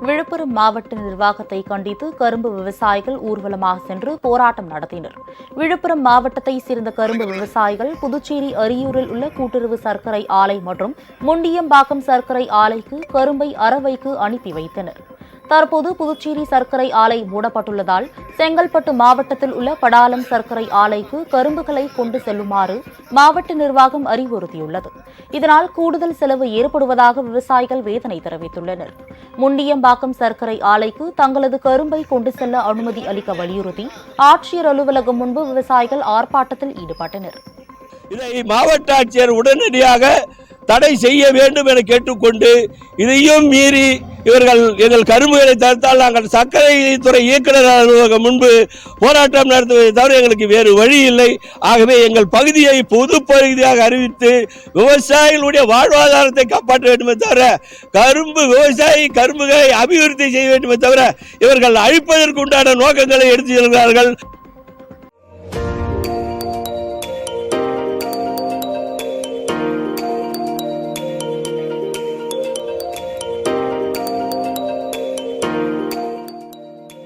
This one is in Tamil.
விழுப்புரம் மாவட்ட நிர்வாகத்தை கண்டித்து கரும்பு விவசாயிகள் ஊர்வலமாக சென்று போராட்டம் நடத்தினர். விழுப்புரம் மாவட்டத்தை சேர்ந்த கரும்பு விவசாயிகள் புதுச்சேரி அரியூரில் உள்ள கூட்டுறவு சர்க்கரை ஆலை மற்றும் முண்டியம்பாக்கம் சர்க்கரை ஆலைக்கு கரும்பை அரவைக்கு அனுப்பி வைத்தனர். தற்போது புதுச்சேரி சர்க்கரை ஆலை மூடப்பட்டுள்ளதால் செங்கல்பட்டு மாவட்டத்தில் உள்ள படாலம் சர்க்கரை ஆலைக்கு கரும்புகளை கொண்டு செல்லுமாறு மாவட்ட நிர்வாகம் அறிவுறுத்தியுள்ளது. இதனால் கூடுதல் செலவு ஏற்படுவதாக விவசாயிகள் வேதனை தெரிவித்துள்ளனர். முண்டியம்பாக்கம் சர்க்கரை ஆலைக்கு தங்களது கரும்பை கொண்டு செல்ல அனுமதி அளிக்க வலியுறுத்தி ஆட்சியர் அலுவலகம் முன்பு விவசாயிகள் ஆர்ப்பாட்டத்தில் ஈடுபட்டனர். இதை மாவட்ட ஆட்சியர் உடனடியாக தடை செய்ய வேண்டும் என கேட்டுக்கொண்டு, இதையும் மீறி இவர்கள் எங்கள் கரும்புகளை தடுத்தால் நாங்கள் சர்க்கரை துறை இயக்குநர் அலுவலகம் முன்பு போராட்டம் நடத்துவதை தவிர எங்களுக்கு வேறு வழி இல்லை. ஆகவே எங்கள் பகுதியை பொது பகுதியாக அறிவித்து விவசாயிகளுடைய வாழ்வாதாரத்தை காப்பாற்ற வேண்டுமே தவிர கரும்புகளை அபிவிருத்தி செய்ய வேண்டுமே தவிர இவர்கள் அழிப்பதற்கு உண்டான நோக்கங்களை எடுத்து செல்கிறார்கள்.